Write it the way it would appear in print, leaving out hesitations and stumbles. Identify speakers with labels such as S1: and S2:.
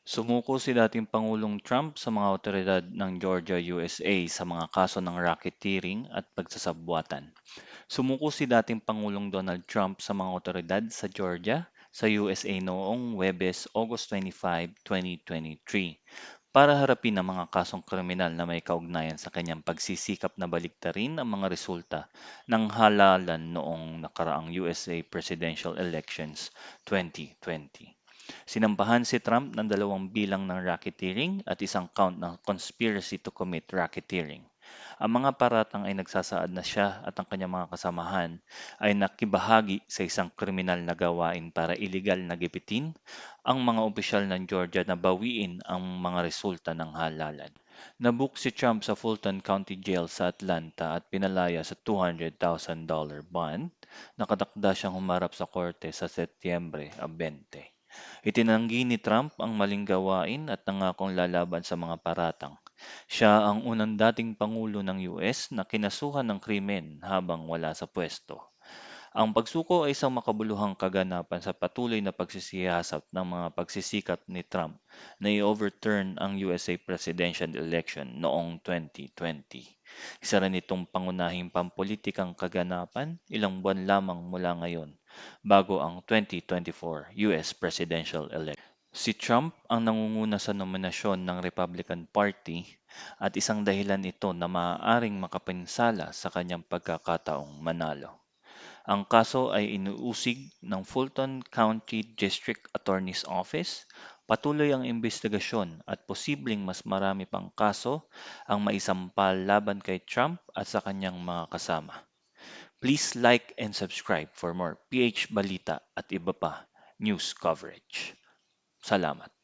S1: Sumuko si dating Pangulong Trump sa mga awtoridad ng Georgia, USA sa mga kaso ng racketeering at pagsasabwatan. Sumuko si dating Pangulong Donald Trump sa mga awtoridad sa Georgia, sa USA noong Huwebes, August 25, 2023 para harapin ang mga kasong kriminal na may kaugnayan sa kanyang pagsisikap na baliktarin ang mga resulta ng halalan noong nakaraang USA presidential elections 2020. Sinampahan si Trump ng dalawang bilang ng racketeering at isang count ng conspiracy to commit racketeering. Ang mga paratang ay nagsasaad na siya at ang kanyang mga kasamahan ay nakibahagi sa isang kriminal na gawain para iligal na gipitin ang mga opisyal ng Georgia na bawiin ang mga resulta ng halalan. Nabook si Trump sa Fulton County Jail sa Atlanta at pinalaya sa $200,000 bond. Nakatakda siyang humarap sa korte sa Setyembre 20. Itinanggi ni Trump ang maling gawain at nangakong lalaban sa mga paratang. Siya ang unang dating pangulo ng US na kinasuhan ng krimen habang wala sa pwesto. Ang pagsuko ay isang makabuluhang kaganapan sa patuloy na pagsisiyasat ng mga pagsisikap ni Trump na i-overturn ang USA presidential election noong 2020. Isa rin itong pangunahing pampulitikang kaganapan ilang buwan lamang mula ngayon bago ang 2024 US presidential election. Si Trump ang nangunguna sa nominasyon ng Republican Party at isang dahilan ito na maaaring makapinsala sa kanyang pagkakataong manalo. Ang kaso ay inuusig ng Fulton County District Attorney's Office. Patuloy ang imbestigasyon at posibleng mas marami pang kaso ang maisampal laban kay Trump at sa kanyang mga kasama. Please like and subscribe for more PH Balita at iba pa news coverage. Salamat.